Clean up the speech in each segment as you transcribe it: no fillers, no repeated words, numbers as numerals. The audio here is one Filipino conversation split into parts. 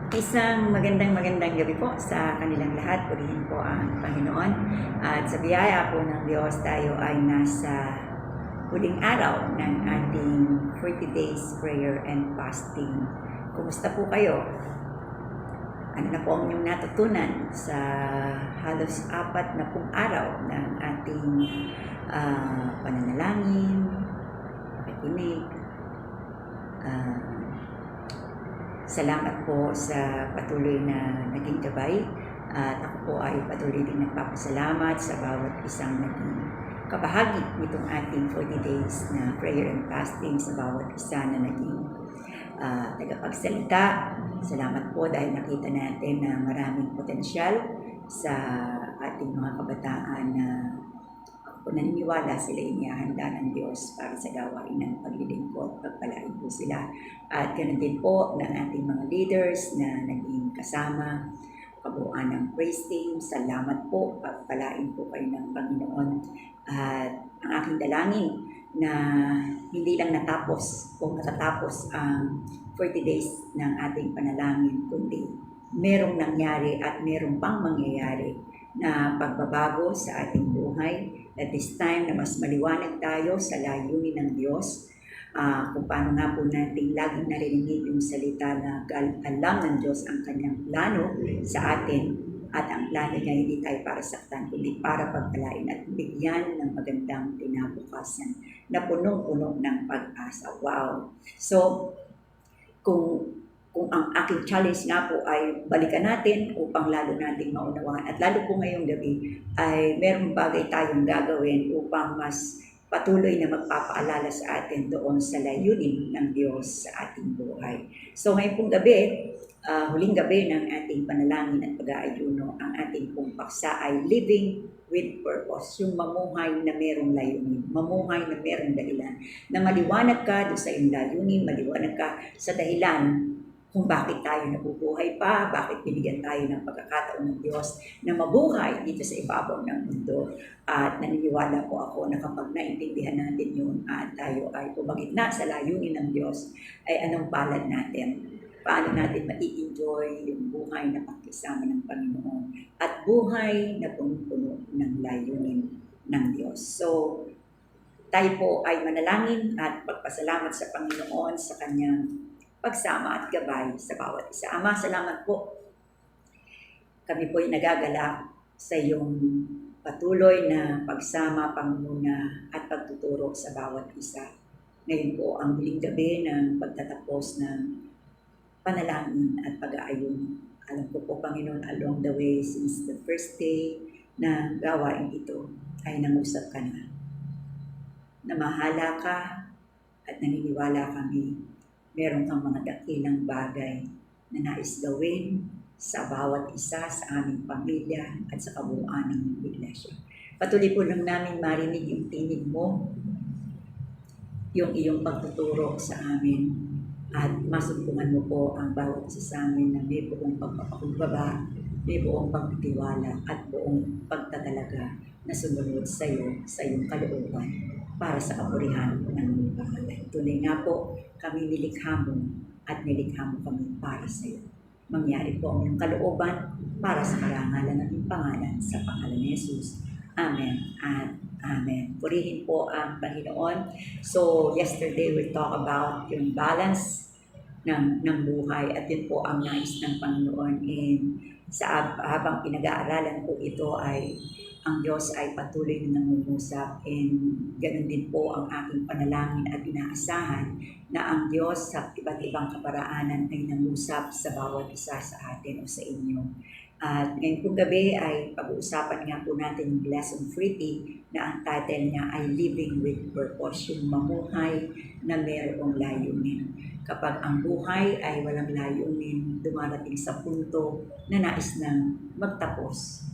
Isang magandang gabi po sa kanilang lahat. Purihin po ang Panginoon. At sa biyaya po ng Diyos, tayo ay nasa huling araw ng ating 40 days prayer and fasting. Kumusta po kayo? Ano na po ang inyong natutunan sa halos 4 na pong araw ng ating pananalangin, pakikinig, salamat po sa patuloy na naging gabay at ako po ay patuloy din nagpapasalamat sa bawat isang naging kabahagi nitong ating 40 days na prayer and fasting, sa bawat isa na naging tagapagsalita. Salamat po dahil nakita natin na maraming potensyal sa ating mga kabataan na kung naniniwala sila, inihahanda ng Diyos para sa gawain ng paglilingkod, pagpalain po sila. At ganoon din po ng ating mga leaders na naging kasama, kabuuan ng praise team. Salamat po, pagpalain po kayo ng Panginoon. At ang aking dalangin na hindi lang natapos o matatapos ang 40 days ng ating panalangin, kundi merong nangyari at merong pang mangyayari na pagbabago sa ating buhay. At this time na mas maliwanag tayo sa layunin ng Diyos, kung paano nga po natin laging narinig yung salita na alam ng Diyos ang kanyang plano sa atin, at ang plano niya hindi tayo para saktan, kundi para pagpalain at bigyan ng magandang kinabukasan na punong-puno ng pag-asa. Wow! So, kung ang aking challenge nga po ay balikan natin upang lalo nating maunawaan, at lalo po ngayong gabi ay merong bagay tayong gagawin upang mas patuloy na magpapaalala sa atin doon sa layunin ng Diyos sa ating buhay. So ngayon pong gabi, huling gabi ng ating panalangin at pag-aayuno, ang ating pong paksa ay living with purpose, yung mamuhay na merong layunin, mamuhay na merong dahilan, na maliwanag ka doon sa iyong layunin, maliwanag ka sa dahilan kung bakit tayo nabubuhay pa, bakit binigyan tayo ng pagkakataon ng Diyos na mabuhay dito sa ibabaw ng mundo. At naniniwala po ako na kapag naintindihan natin yun at tayo ay pumagit na sa layunin ng Diyos, ay anong palad natin? Paano natin ma-enjoy yung buhay na pakisama ng Panginoon at buhay na puno-puno ng layunin ng Diyos. So, tayo po ay manalangin at pagpasalamat sa Panginoon sa kanyang pagsama at gabay sa bawat isa. Ama, salamat po. Kami po ay nagagalak sa iyong patuloy na pagsama, pangunguna at pagtuturo sa bawat isa. Ngayon po ang huling gabi ng pagtatapos ng panalangin at pag-aayon. Alam ko po, Panginoon, along the way since the first day na gawain ito ay nangusap ka na mahala ka at naniniwala kami meron kang mga dakilang bagay na nais gawin sa bawat isa sa aming pamilya at sa kabuuan ng iglesia. Patuloy po lang namin marinig yung tinig mo, yung iyong pagtuturo sa amin, at masumpungan mo po ang bawat isa sa amin na may buong pagpapakumbaba, may buong pagtitiwala at buong pagtatalaga na sumunod sa iyo, sa iyong kalooban para sa kapurihan ng iyong pangalan. Tunay nga po, kami nilikha mo at nilikha mo kami para sa iyo. Mangyari po ang iyong kalooban para sa karangalan ng iyong pangalan, sa pangalan ni Jesus. Amen at Amen. Purihin po ang Panginoon. So, yesterday we talk about yung balance ng buhay, at yun po ang nais ng Panginoon. And habang pinag-aaralan po ito ay ang Diyos ay patuloy na nangungusap, and ganun din po ang aking panalangin at inaasahan na ang Diyos sa iba't ibang kaparaanan ay nangusap sa bawat isa sa atin o sa inyo. At ngayon pong gabi ay pag-uusapan nga po natin yung lesson 30 na ang title niya ay Living with Purpose, yung mamuhay na mayroong layunin. Kapag ang buhay ay walang layunin, dumarating sa punto na nais nang magtapos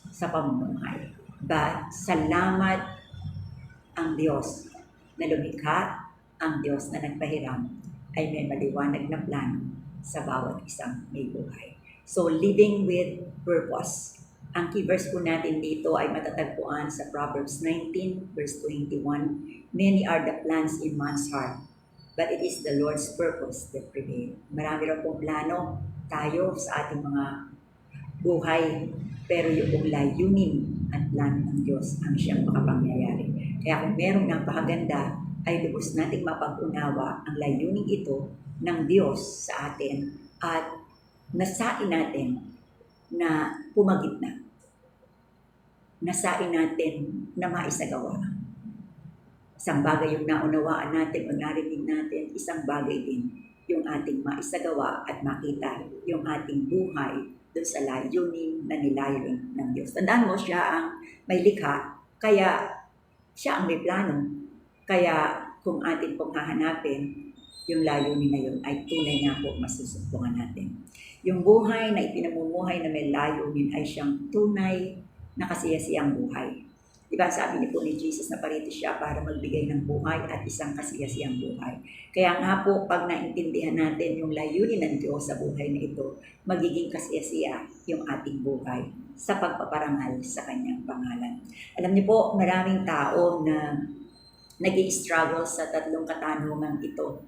sa pamumuhay. But salamat ang Diyos na lumikha, ang Diyos na nagpahiram ay may maliwanag na plano sa bawat isang may buhay. So, living with purpose. Ang key verse po natin dito ay matatagpuan sa Proverbs 19 verse 21. Many are the plans in man's heart, but it is the Lord's purpose that prevail. Marami rin pong plano tayo sa ating mga buhay, pero yung layunin at plano ng Diyos ang siyang makapangyayari. Kaya kung merong napakaganda, ay lubos nating mapag-unawa ang layunin ito ng Diyos sa atin at nasain natin na pumagitna. Nasain natin na maisagawa. Isang bagay yung naunawaan natin o narinig natin, isang bagay din yung ating maisagawa at makita yung ating buhay doon sa layunin na nilayunin ng Diyos. Tandaan mo, siya ang may likha, kaya siya ang may plano. Kaya kung atin pong hahanapin, yung layunin na yun ay tunay nga po masusumpungan natin. Yung buhay na ipinamumuhay na may layunin ay siyang tunay na kasiyasiyang buhay. Diba sabi ni po ni Jesus na parito siya para magbigay ng buhay at isang kasiyasiyang buhay. Kaya nga po pag naintindihan natin yung layunin ng Diyos sa buhay na ito, magiging kasiyasiya yung ating buhay sa pagpaparangal sa kanyang pangalan. Alam niyo po, maraming tao na nag-i-struggle sa tatlong katanungan ito.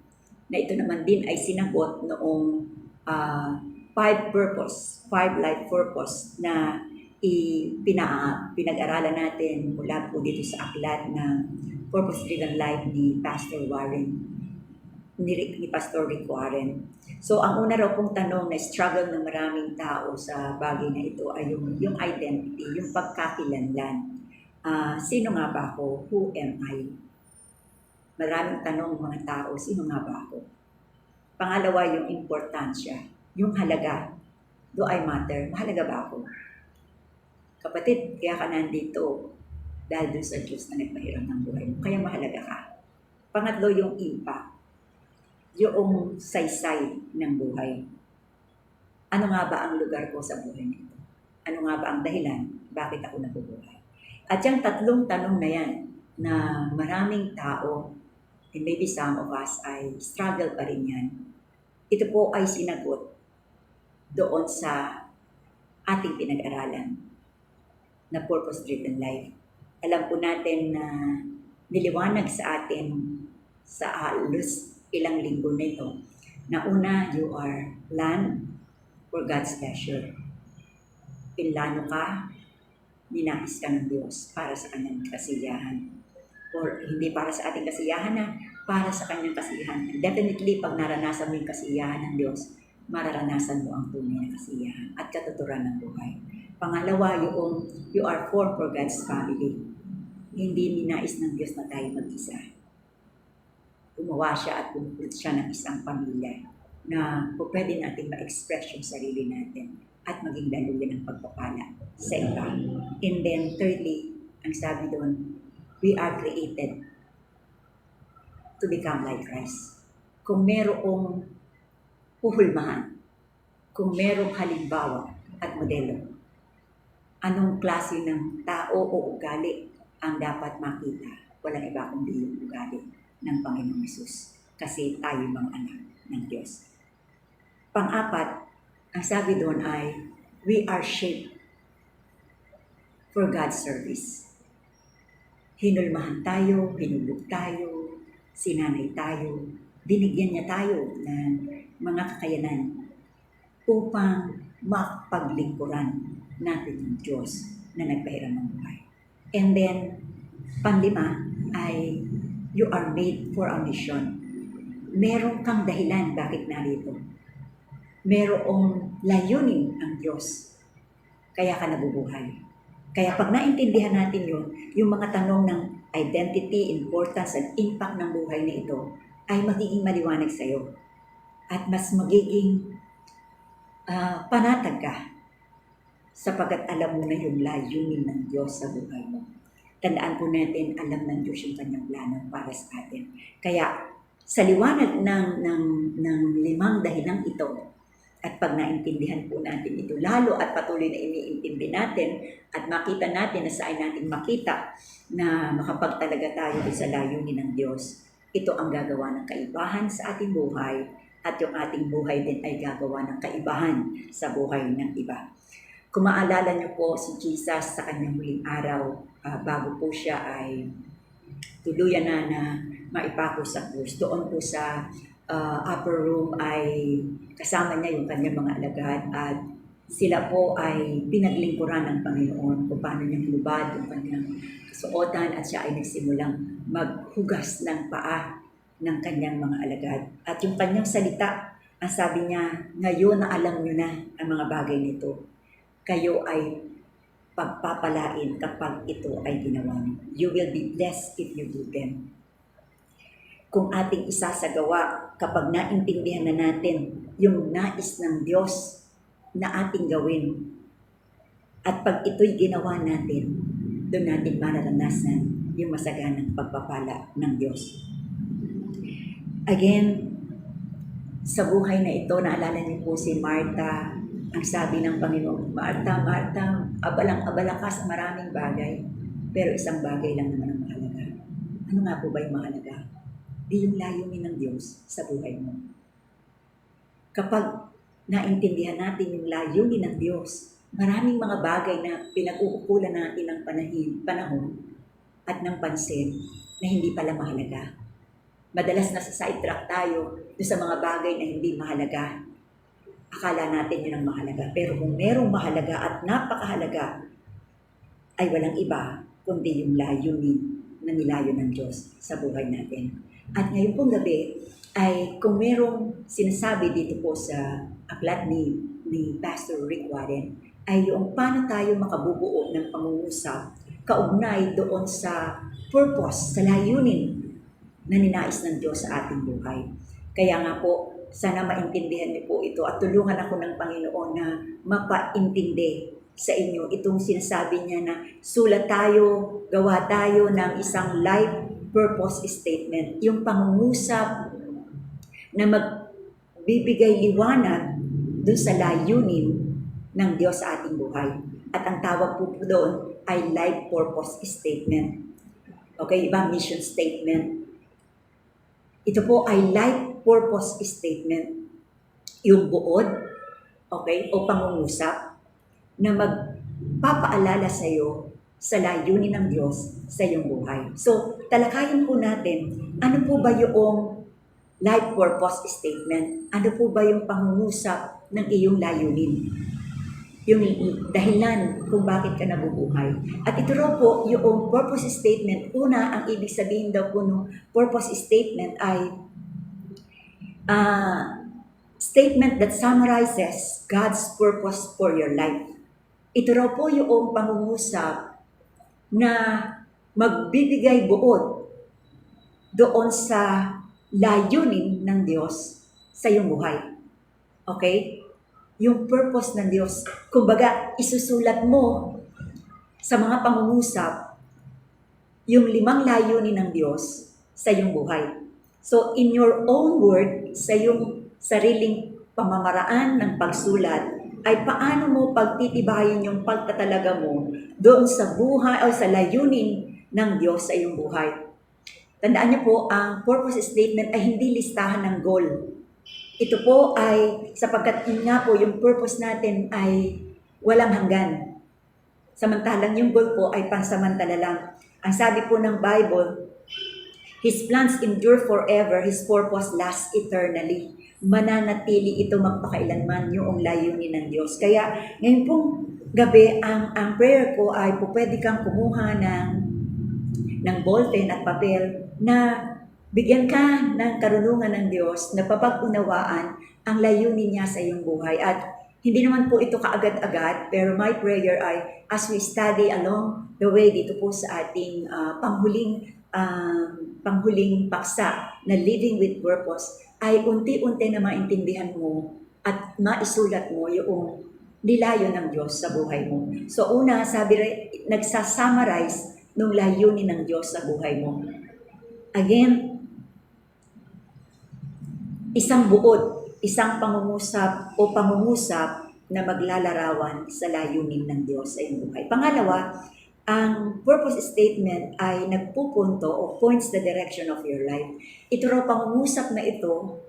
Na ito naman din ay sinagot noong 5 life purpose na pinag-aralan natin mula po dito sa aklat ng Purpose-Driven Life ni Pastor Warren, ni Pastor Rick Warren. So, ang una raw pong tanong na struggle ng maraming tao sa bagay na ito ay yung identity, yung pagkakilanlan. Sino nga ba ako? Who am I? Maraming tanong mga tao, sino nga ba ako? Pangalawa, yung importansya, yung halaga. Do I matter? Mahalaga ba ako? Kapatid, kaya ka nandito dahil doon sa Diyos na nagpahiram ng buhay mo. Kaya mahalaga ka. Pangatlo, yung impact. Yung saysay ng buhay. Ano nga ba ang lugar ko sa buhay nito? Ano nga ba ang dahilan? Bakit ako nabubuhay? At yung tatlong tanong na yan, na maraming tao, and maybe some of us ay struggle pa rin yan, ito po ay sinagot doon sa ating pinag-aralan na purpose-driven life. Alam po natin na niliwanag sa atin sa halos ilang linggo na ito na una, you are planned for God's pleasure. Pinlano ka, ninais ka ng Diyos para sa kanyang kasiyahan. Or hindi para sa ating kasiyahan na, para sa kanyang kasiyahan. Definitely, pag naranasan mo yung kasiyahan ng Diyos, mararanasan mo ang tunay na kasiyahan at katuturan ng buhay. Pangalawa, you are formed for God's family. Hindi ninais ng Diyos na tayo mag-isa. Gumawa siya at bumulot siya ng isang pamilya na po pwede natin ma-express yung sarili natin at maging daluyan ng pagpapala sa iba. And then thirdly, ang sabi doon, we are created to become like Christ. Kung merong puhulmahan, kung merong halimbawa at modelo, anong klase ng tao o ugali ang dapat makita? Walang iba kundi yung ugali ng Panginoong Hesus. Kasi tayo mga anak ng Diyos. Pang-apat, ang sabi doon ay, we are shaped for God's service. Hinulmahan tayo, hinulog tayo, sinanay tayo, binigyan niya tayo ng mga kakayanan upang mapaglingkuran natin yung Diyos na nagpahiram ng buhay. And then, panglima ay you are made for a mission. Meron kang dahilan bakit narito. Merong layunin ang Diyos. Kaya ka nabubuhay. Kaya pag naintindihan natin yun, yung mga tanong ng identity, importance, at impact ng buhay na ito ay magiging maliwanag sa iyo. At mas magiging panatag ka sapagkat alam mo na yung layunin ng Diyos sa buhay mo. Tandaan po natin, alam ng Diyos yung kanyang plano para sa atin. Kaya sa liwanag ng limang dahilang ito, at pag naintindihan po natin ito lalo at patuloy na iniintindi natin at makita natin na saan natin makita na makapagtalaga tayo sa layunin ng Diyos, ito ang gagawa ng kaibahan sa ating buhay at yung ating buhay din ay gagawa ng kaibahan sa buhay ng iba. Kung maalala niyo po si Jesus sa kanyang huling araw, bago po siya ay tuluyan na maipako sa krus. Doon po sa upper room ay kasama niya yung kanyang mga alagad at sila po ay pinaglingkuran ng Panginoon kung paano niya hinubad yung kanyang kasuotan at siya ay nagsimulang maghugas ng paa ng kanyang mga alagad. At yung kanyang salita, ang sabi niya, ngayon na alam niyo na ang mga bagay nito, kayo ay pagpapalain kapag ito ay ginawa niyo. You will be blessed if you do them. Kung ating isasagawa, kapag naintindihan na natin yung nais ng Diyos na ating gawin, at pag ito'y ginawa natin, doon natin mararanasan yung masaganang pagpapala ng Diyos. Again, sa buhay na ito, naalala niyo po si Martha, ang sabi ng Panginoon, Martha, Martha, abalang-abala ka sa maraming bagay, pero isang bagay lang naman ang mahalaga. Ano nga po ba yung mahalaga? Di yung layunin ng Diyos sa buhay mo. Kapag naintindihan natin yung layunin ng Diyos, maraming mga bagay na pinag-uukulan natin ng panahon at ng pansin na hindi pala mahalaga. Madalas nasa sidetrack tayo doon sa mga bagay na hindi mahalaga. Akala natin yun ang mahalaga. Pero kung merong mahalaga at napakahalaga, ay walang iba kundi yung layunin na nilayo ng Diyos sa buhay natin. At ngayon pong gabi ay kung merong sinasabi dito po sa aklat ni Pastor Rick Warren, ay yung paano tayo makabubuo ng pangungusap kaugnay doon sa purpose, sa layunin na ninais ng Diyos sa ating buhay. Kaya nga po, sana maintindihan niyo po ito at tulungan ako ng Panginoon na mapaintindi sa inyo itong sinasabi niya na sulat tayo, gawa tayo ng isang life purpose statement, yung pangungusap na magbibigay liwanag dun sa layunin ng Diyos sa ating buhay. At ang tawag po doon ay life purpose statement. Okay, iba mission statement. Ito po ay life purpose statement, yung buod, okay, o pangungusap na magpapaalala sa iyo sa layunin ng Diyos sa iyong buhay. So, talakayin po natin, ano po ba yung life purpose statement? Ano po ba yung pangungusap ng iyong layunin? Yung dahilan kung bakit ka nabubuhay. At ito raw po, yung purpose statement, una, ang ibig sabihin daw po ng purpose statement ay statement that summarizes God's purpose for your life. Ito raw po yung pangungusap na magbibigay buod doon sa layunin ng Diyos sa iyong buhay. Okay? Yung purpose ng Diyos. Kumbaga, isusulat mo sa mga pangungusap yung 5 layunin ng Diyos sa iyong buhay. So, in your own word, sa iyong sariling pamamaraan ng pagsulat, ay paano mo pagtitibayin yung pagtatalaga mo doon sa buhay o sa layunin ng Diyos sa iyong buhay. Tandaan niyo po, ang purpose statement ay hindi listahan ng goal. Ito po ay, sapagkat nga po yung purpose natin ay walang hanggan. Samantalang yung goal po ay pansamantala lang. Ang sabi po ng Bible, His plans endure forever, His purpose lasts eternally. Mananatili ito magpakailanman yung layunin ng Diyos. Kaya ngayon pong gabi, ang prayer ko ay pwede kang kumuha ng ballpen at papel na bigyan ka ng karunungan ng Diyos na papag-unawaan ang layunin niya sa iyong buhay. At hindi naman po ito kaagad-agad, pero my prayer ay as we study along the way dito po sa ating panghuling paksa na living with purpose, ay unti-unti na maintindihan mo at maisulat mo yung nilayo ng Diyos sa buhay mo. So una, sabi nagsasummarize nung layunin ng Diyos sa buhay mo. Again, isang buod, isang pangungusap o pangungusap na maglalarawan sa layunin ng Diyos sa iyong buhay. Pangalawa, ang purpose statement ay nagpupunto o points the direction of your life. Ito raw pangungusap na ito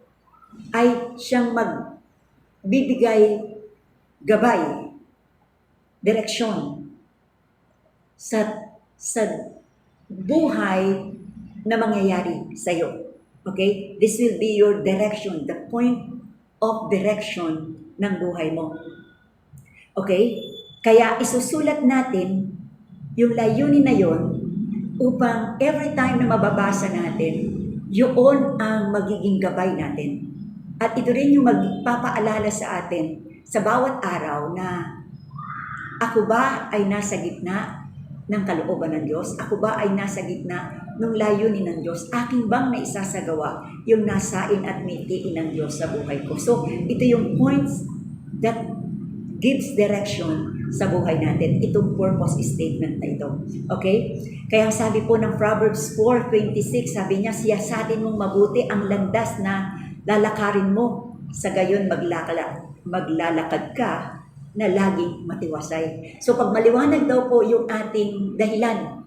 ay siyang magbibigay gabay, direksyon sa buhay na mangyayari sa'yo. Okay? This will be your direction, the point of direction ng buhay mo. Okay? Kaya isusulat natin yung layunin na yon upang every time na mababasa natin, yun ang magiging gabay natin. At ito rin yung magpapaalala sa atin sa bawat araw na ako ba ay nasa gitna ng kalooban ng Diyos? Ako ba ay nasa gitna ng layunin ng Diyos? Aking bang naisasagawa yung nasain at mitiin ng Diyos sa buhay ko? So, ito yung points that gives direction sa buhay natin. Itong purpose statement na ito. Okay? Kaya sabi po ng Proverbs 4:26, sabi niya, siyasatin mong mabuti ang landas na lalakarin mo. Sa gayon maglalakad ka na laging matiwasay. So pag maliwanag daw po yung ating dahilan,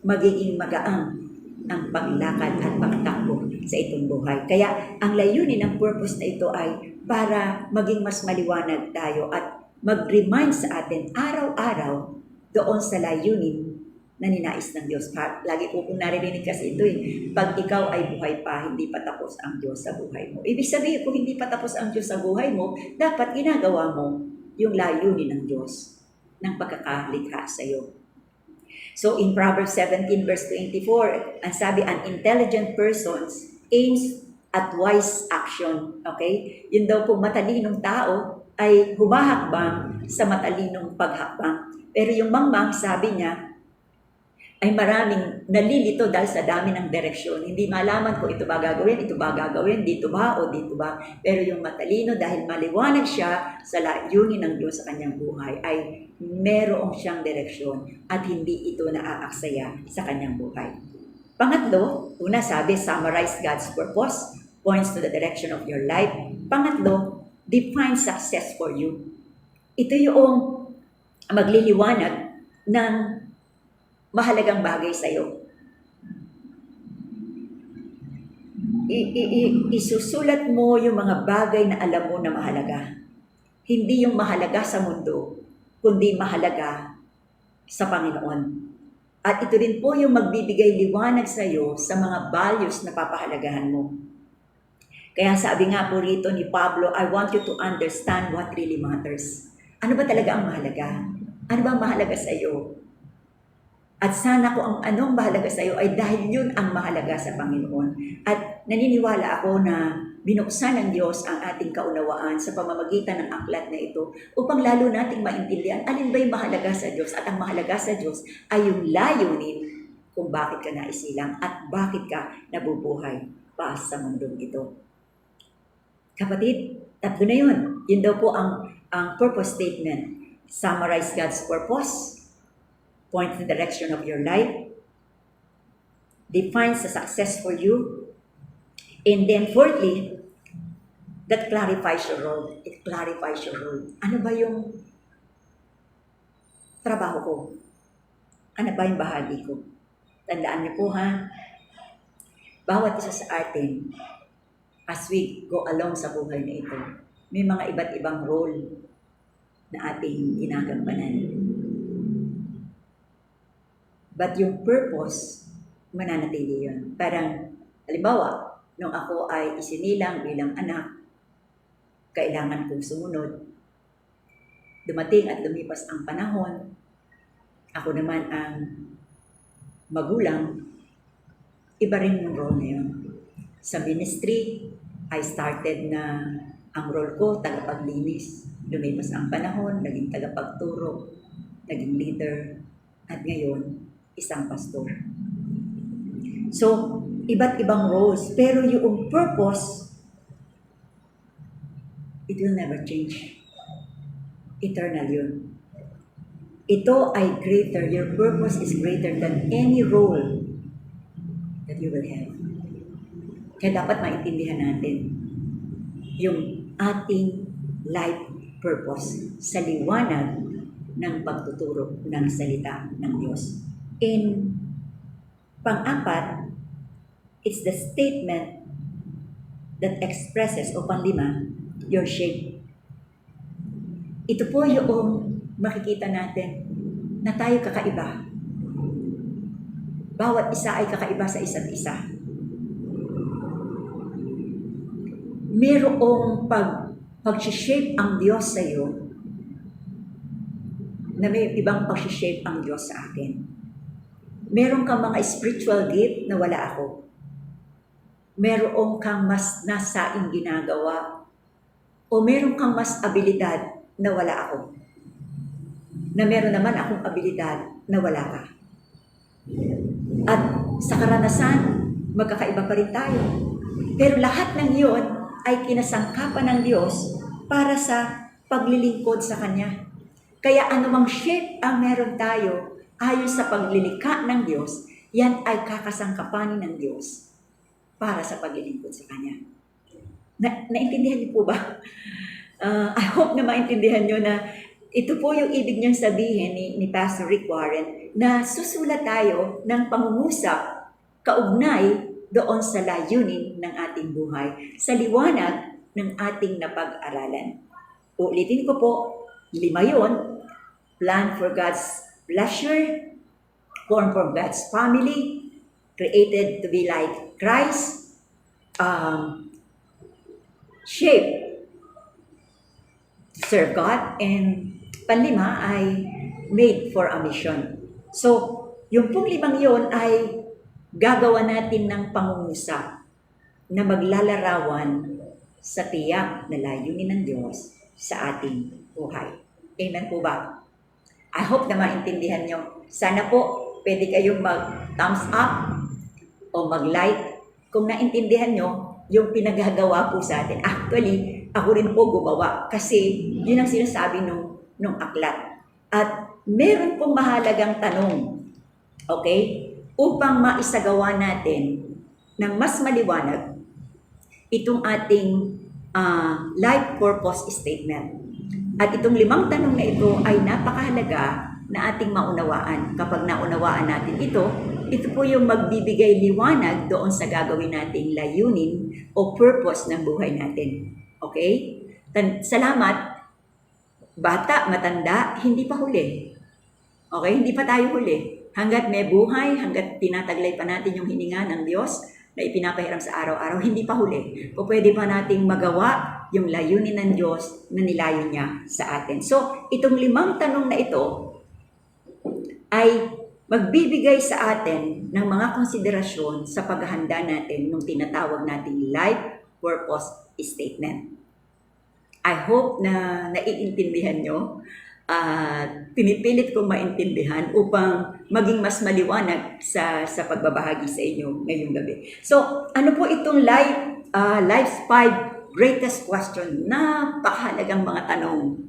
magiging magaang ang paglakad at pagtakbo sa itong buhay. Kaya ang layunin ng purpose na ito ay para maging mas maliwanag tayo at mag-remind sa atin araw-araw doon sa layunin na ninais ng Diyos. Lagi po kong naririnig kasi ito pag ikaw ay buhay pa, hindi pa tapos ang Diyos sa buhay mo. Ibig sabihin, kung hindi pa tapos ang Diyos sa buhay mo, dapat ginagawa mo yung layunin ng Diyos ng pagkakalikha sa iyo. So in Proverbs 17 verse 24, ang sabi, an intelligent person aims at wise action. Okay? Yun daw po matalinong tao ay humahakbang sa matalinong paghakbang. Pero yung mangmang, sabi niya, ay maraming nalilito dahil sa dami ng direksyon. Hindi malaman kung ito ba gagawin, dito ba o dito ba. Pero yung matalino, dahil maliwanag siya sa layunin ng Diyos sa kanyang buhay, ay merong siyang direksyon at hindi ito naaaksaya sa kanyang buhay. Pangatlo, una sabi, summarize God's purpose, points to the direction of your life. Pangatlo, define success for you. Ito yung magliliwanag ng mahalagang bagay sa iyo. Isusulat mo yung mga bagay na alam mo na mahalaga. Hindi yung mahalaga sa mundo, kundi mahalaga sa Panginoon. At ito din po yung magbibigay liwanag sa iyo sa mga values na papahalagahan mo. Kaya sabi nga po rito ni Pablo, I want you to understand what really matters. Ano ba talaga ang mahalaga? Ano ba ang mahalaga sa iyo? At sana kung ang anong mahalaga sa iyo ay dahil yun ang mahalaga sa Panginoon. At naniniwala ako na binuksan ng Diyos ang ating kaunawaan sa pamamagitan ng aklat na ito upang lalo nating maintindihan alin ba yung mahalaga sa Diyos. At ang mahalaga sa Diyos ay yung layunin kung bakit ka naisilang at bakit ka nabubuhay pa sa mundong ito. Kapatid, tatlo na yun. Yun daw po ang purpose statement. Summarize God's purpose, point the direction of your life, defines the success for you, and then fourthly, that clarifies your role. It clarifies your role. Ano ba yung trabaho ko? Ano ba yung bahagi ko? Tandaan niyo po ha, bawat isa sa atin, as we go along sa buhay na ito, may mga iba't ibang role na ating ginagampanan. But yung purpose, mananatili yun. Parang, halimbawa, nung ako ay isinilang bilang anak, kailangan kong sumunod. Dumating at lumipas ang panahon, ako naman ang magulang, iba rin yung role na yun. Sa ministry, I started na ang role ko, tagapaglinis. Lumipas ang panahon, naging tagapagturo, naging leader, at ngayon, isang pastor. So, iba't ibang roles, pero yung purpose, it will never change. Eternal yun. Ito ay greater, your purpose is greater than any role that you will have. Kaya dapat maintindihan natin yung ating life purpose sa liwanag ng pagtuturo ng salita ng Diyos. In pang-apat, it's the statement that expresses, o panglima, your shape. Ito po yung makikita natin na tayo kakaiba. Bawat isa ay kakaiba sa isa't isa. Merong pag-shape ang Diyos sa iyo na may ibang pag-shape ang Diyos sa akin. Meron kang mga spiritual gift na wala ako. Meron kang mas nasaing ginagawa o meron kang mas abilidad na wala ako. Na meron naman akong abilidad na wala ka. At sa karanasan, magkakaiba pa rin tayo. Pero lahat ng iyon ay kinasangkapan ng Diyos para sa paglilingkod sa Kanya. Kaya anumang shape ang meron tayo ayon sa paglilikha ng Diyos, yan ay kakasangkapanin ng Diyos para sa paglilingkod sa Kanya. Naintindihan niyo po ba? I hope na maintindihan niyo na ito po yung ibig niyang sabihin ni Pastor Rick Warren na susulat tayo ng pangungusap kaugnay doon sa layunin ng ating buhay, sa liwanag ng ating napag-aralan. Ulitin ko po, 5 yun. Plan for God's pleasure, form for God's family, created to be like Christ, shape to serve God, and panlima ay made for a mission. So, yung pong 5 yun ay gagawa natin ng pangungusap na maglalarawan sa tiyak na layunin ng Diyos sa ating buhay. Amen po ba? I hope na maintindihan nyo. Sana po pwede kayong mag-thumbs up o mag-like kung naintindihan nyo yung pinagagawa po sa atin. Actually, ako rin po gumawa kasi yun ang sinasabi nung aklat. At meron pong mahalagang tanong, okay, upang maisagawa natin ng mas maliwanag itong ating life purpose statement. At itong 5 tanong na ito ay napakahalaga na ating maunawaan. Kapag naunawaan natin ito po yung magbibigay liwanag doon sa gagawin nating layunin o purpose ng buhay natin. Okay? Salamat. Bata, matanda, hindi pa huli. Okay? Hindi pa tayo huli. Hanggat may buhay, hanggat tinataglay pa natin yung hininga ng Diyos na ipinapahiram sa araw-araw, hindi pa huli. O pwede pa nating magawa yung layunin ng Diyos na nilayo niya sa atin. So, itong 5 tanong na ito ay magbibigay sa atin ng mga konsiderasyon sa paghahanda natin ng tinatawag nating life purpose statement. I hope na naiintindihan nyo. Pinipilit kong maintindihan upang maging mas maliwanag sa pagbabahagi sa inyo ngayong gabi. So, ano po itong life's 5 greatest question? Napakahalagang mga tanong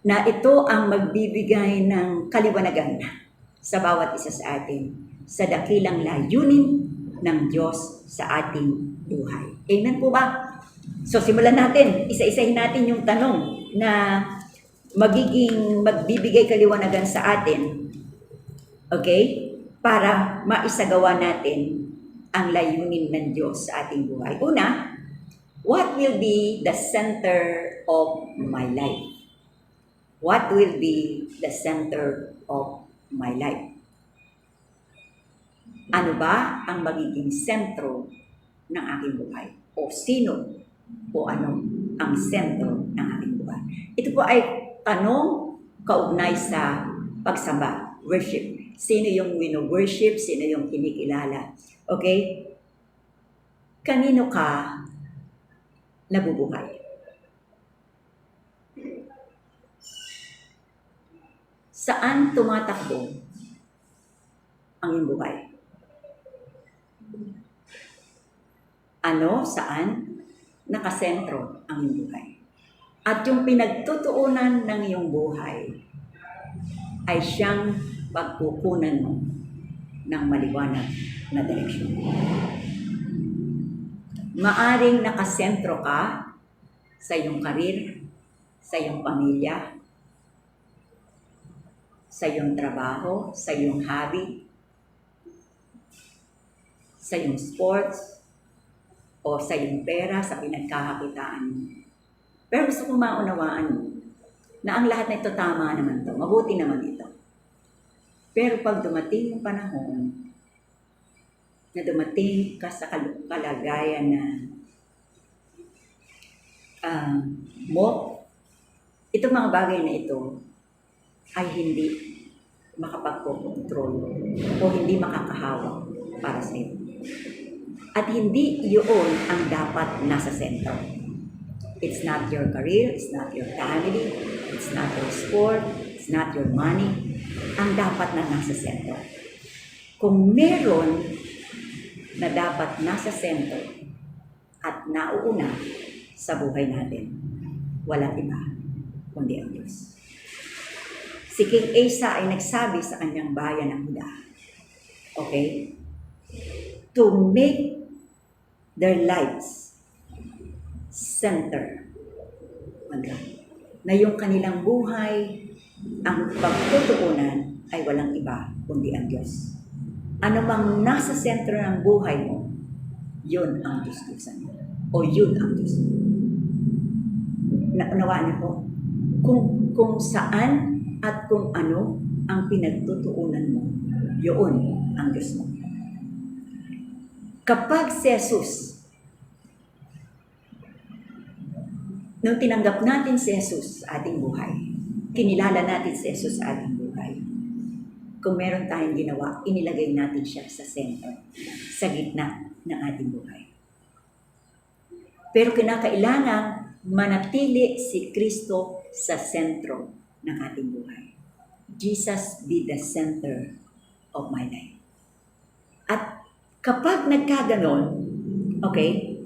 na ito ang magbibigay ng kaliwanagan sa bawat isa sa atin sa dakilang layunin ng Diyos sa ating buhay. Amen po ba? So, simulan natin. Isa-isahin natin yung tanong na magbibigay kaliwanagan sa atin, okay? Para maisagawa natin ang layunin ng Diyos sa ating buhay. Una, what will be the center of my life? What will be the center of my life? Ano ba ang magiging sentro ng aking buhay? O sino o ano ang sentro ng aking buhay? Ito po ay tanong kaugnay sa pagsamba, worship. Sino yung wino-worship? Sino yung kinikilala? Okay? Kanino ka nabubuhay? Saan tumatakbo ang iyong buhay? Ano, saan nakasentro ang iyong buhay? At yung pinagtutuunan ng iyong buhay ay siyang pagkukunan mo ng maliwanag na direksyon. Maaring nakasentro ka sa iyong karir, sa iyong pamilya, sa iyong trabaho, sa iyong hobby, sa iyong sports, o sa iyong pera, sa pinagkakakitaan mo. Pero gusto kong maunawaan mo na ang lahat na ito tama naman to, mabuti naman ito. Pero pag dumating yung panahon na dumating ka sa kalagayan na mo, itong mga bagay na ito ay hindi makapagkokontrol o hindi makakahawak para sa iyo. At hindi yun ang dapat nasa sentro. It's not your career, it's not your family, it's not your sport, it's not your money. Ang dapat na nasa sentro. Kung meron na dapat nasa sentro at nauuna sa buhay natin, walang iba kundi ang Diyos. Si King Asa ay nagsabi sa kanyang bayan ng Huda, okay, to make their lives center na yung kanilang buhay, ang pagtutuunan ay walang iba kundi ang Diyos. Ano mang nasa sentro ng buhay mo, yun ang Diyos-Diyosan mo. O yun ang Diyos mo. Naunawaan niyo po? Kung saan at kung ano ang pinagtutuunan mo, yun ang Diyos mo. Kapag si Jesus, nung tinanggap natin si Jesus sa ating buhay, kinilala natin si Jesus sa ating buhay, kung meron tayong ginawa, inilagay natin siya sa sentro, sa gitna ng ating buhay. Pero kinakailangan manatili si Kristo sa sentro ng ating buhay. Jesus be the center of my life. At kapag nagkaganon, okay,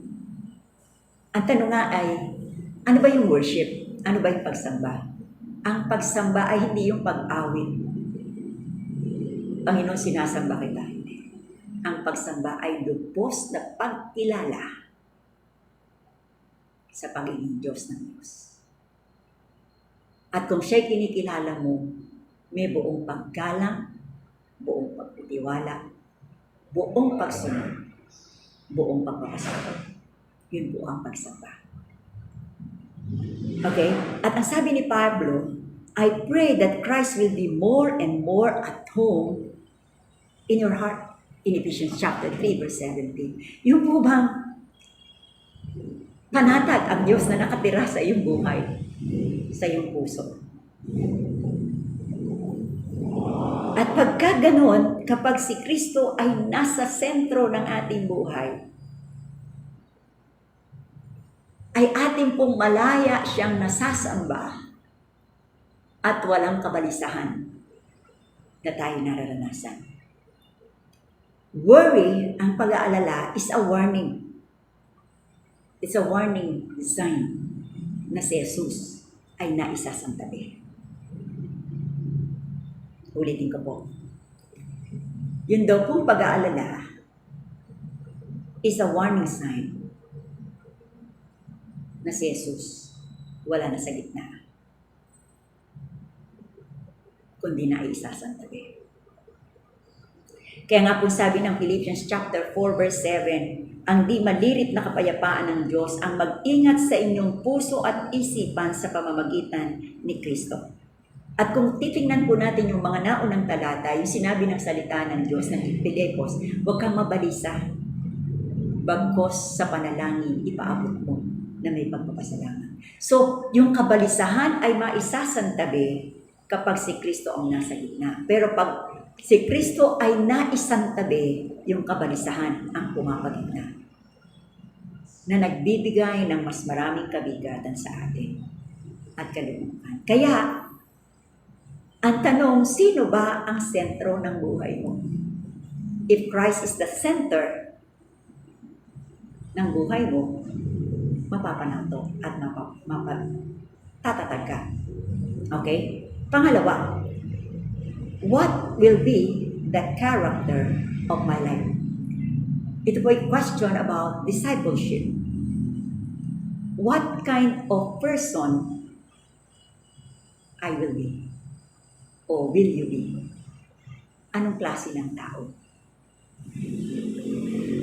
ang tanong nga ay, ano ba yung worship? Ano ba yung pagsamba? Ang pagsamba ay hindi yung pag-awit. Panginoon, sinasamba kita. Ang pagsamba ay lubos na pagkilala sa pagiging Diyos ng Diyos. At kung siya'y kinikilala mo, may buong paggalang, buong pagtitiwala, buong pagsunod, buong pagpapasalamat. Yun po ang pagsamba. Okay? At ang sabi ni Pablo, I pray that Christ will be more and more at home in your heart. In Ephesians chapter 3, verse 17. Yung po bang panatag ang Diyos na nakatira sa iyong buhay, sa iyong puso. At pagka ganon, kapag si Kristo ay nasa sentro ng ating buhay, ay ating pong malaya siyang nasasamba at walang kabalisahan na tayo nararanasan. Worry, ang pag-aalala, is a warning. It's a warning sign na si Jesus ay naisasantabi. Ulitin ko po. Yun daw pong pag-aalala is a warning sign na si Jesus wala na sa gitna, kundi na isasantabi. Kaya nga po sabi ng Philippians chapter 4 verse 7, ang di malirit na kapayapaan ng Diyos ang mag-ingat sa inyong puso at isipan sa pamamagitan ni Kristo. At kung titingnan po natin yung mga naunang talata, yung sinabi ng salita ng Diyos ng Pilipos, huwag kang mabalisa, bagkos sa panalangin ipaabot mo na may pagpapasalamat. So, yung kabalisahan ay maisasantabi kapag si Kristo ang nasa gitna. Pero pag si Kristo ay naisantabi, yung kabalisahan ang pumapagitna na nagbibigay ng mas maraming kabigatan sa atin at kalulukan. Kaya, ang tanong, sino ba ang sentro ng buhay mo? If Christ is the center ng buhay mo, mapapanato at tatatag ka. Okay? Pangalawa, what will be the character of my life? Ito po ay question about discipleship. What kind of person I will be? O will you be? Anong klase ng tao?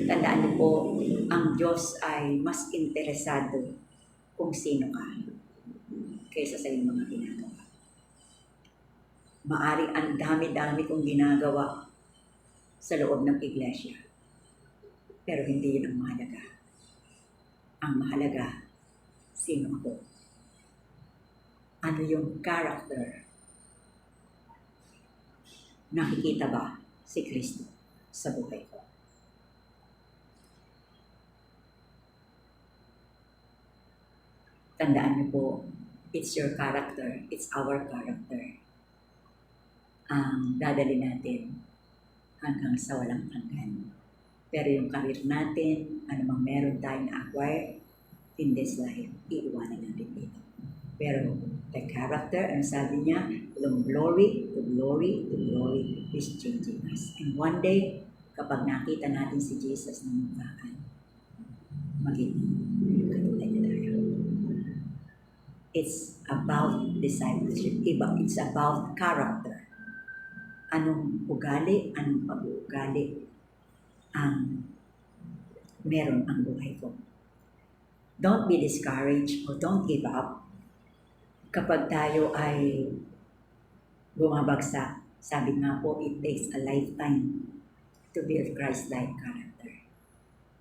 Tandaan niyo po, ang Diyos ay mas interesado kung sino ka kaysa sa iyong mga ginagawa. Maari ang dami-dami kong ginagawa sa loob ng iglesia. Pero hindi yun ang mahalaga. Ang mahalaga, sino ako? Ano yung character? Nakikita ba si Kristo sa buhay ko? Tandaan niyo po, it's your character, it's our character. Ang dadali natin hanggang sa walang hanggan. Pero yung career natin, anumang meron tayo na acquire in this life, iiwanan natin dito. Pero the character, ang sabi niya, from glory to glory to glory is changing us. And one day, kapag nakita natin si Jesus ng mukhaan, magiging katulad niya tayo. It's about discipleship. It's about character. Anong ugali, anong pag-uugali ang meron ang buhay ko. Don't be discouraged or don't give up. Kapag tayo ay bumabagsak, sabi nga po, it takes a lifetime to build Christ-like character.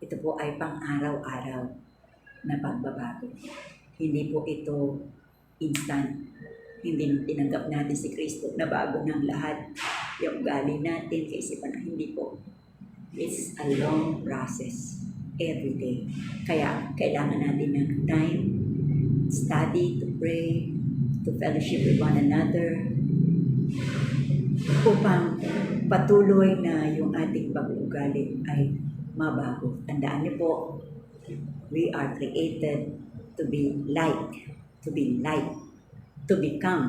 Ito po ay pang-araw-araw na pagbabago. Hindi po ito instant. Hindi tinanggap natin si Kristo na bago ng lahat. Yung ugali natin, kaisipan na hindi po. It's a long process every day. Kaya kailangan natin ng time, study, to pray, to fellowship with one another, upang patuloy na yung ating pag-uugali ay mabago. Tandaan niyo po, we are created to be like, to become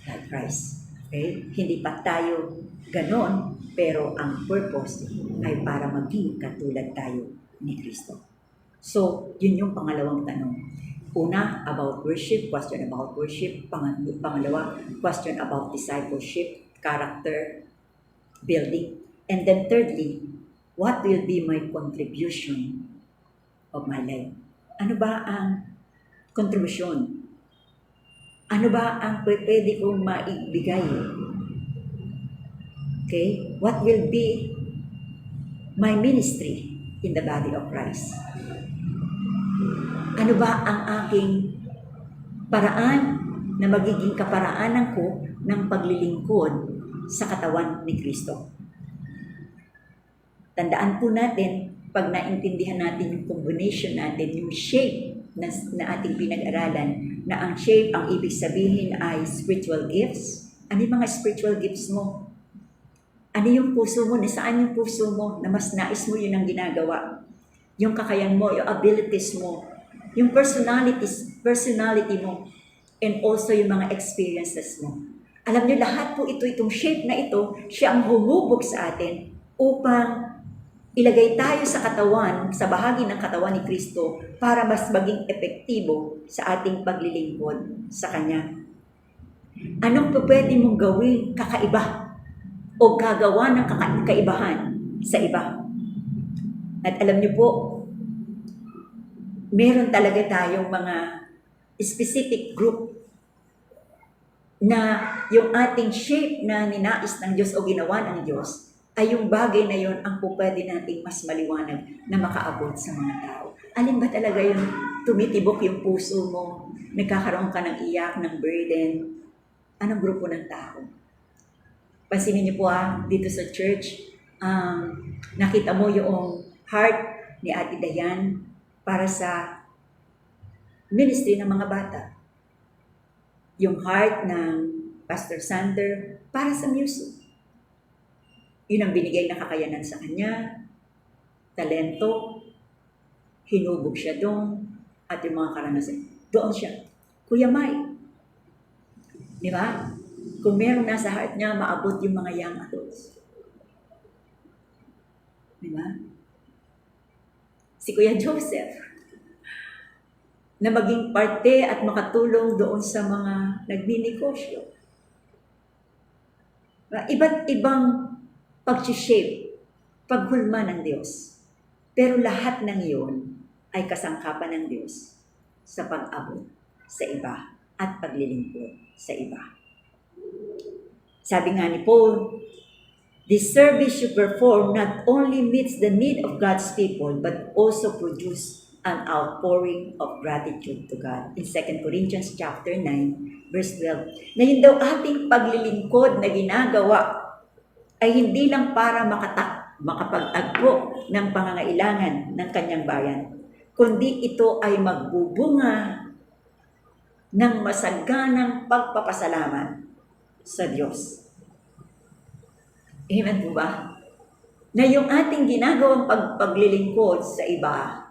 like Christ. Okay? Hindi pa tayo ganon, pero ang purpose ay para maging katulad tayo ni Kristo. So, yun yung pangalawang tanong. Una, about worship, question about worship. Pangalawa, question about discipleship, character building. And then thirdly, what will be my contribution of my life? Ano ba ang kontribusyon? Ano ba ang pwede kong maibigay? Okay? What will be my ministry in the body of Christ? Ano ba ang aking paraan na magiging kaparaanan ko ng paglilingkod sa katawan ni Kristo? Tandaan po natin, pag naintindihan natin yung combination natin, yung shape na ating pinag-aralan, na ang shape, ang ibig sabihin ay spiritual gifts. Ano yung mga spiritual gifts mo? Ano yung puso mo? Nasaan yung puso mo na mas nais mo yun ang ginagawa? Yung kakayan mo, yung abilities mo, yung personality mo, and also yung mga experiences mo. Alam niyo, lahat po itong shape na ito, siya ang humubog sa atin upang ilagay tayo sa katawan, sa bahagi ng katawan ni Kristo para mas maging epektibo sa ating paglilingkod sa Kanya. Anong pwede mong gawin kakaiba o gagawa ng kaibahan sa iba? At alam niyo po, meron talaga tayong mga specific group na yung ating shape na ninais ng Diyos o ginawa ng Diyos ay yung bagay na yun ang pwede nating mas maliwanag na makaabot sa mga tao. Alin ba talaga yung tumitibok yung puso mo, nagkakaroon ka ng iyak, ng burden? Anong grupo ng tao? Pansinin niyo po dito sa church, nakita mo yung heart ni Ate Dayan para sa ministry ng mga bata. Yung heart ng Pastor Sander para sa music. Yun ang binigay na kakayanan sa kanya, talento, hinubog siya doon, at yung mga karanasan. Doon siya. Kuya Mai. Di ba? Kung meron nasa heart niya, maabot yung mga young adults. Di ba? Si Kuya Joseph, na maging parte at makatulong doon sa mga nagninegosyo. Iba't ibang pag-shape, paghulma ng Diyos. Pero lahat ng iyon ay kasangkapan ng Diyos sa pag-abot sa iba at paglilingkod sa iba. Sabi nga ni Paul, this service you perform not only meets the need of God's people, but also produce an outpouring of gratitude to God. In 2 Corinthians chapter 9, verse 12, na yun daw ating paglilingkod na ginagawa ay hindi lang para makapag-agpo ng pangangailangan ng kanyang bayan, kundi ito ay magbubunga ng masaganang pagpapasalamat sa Diyos. Amen po ba? Na yung ating ginagawang paglilingkod sa iba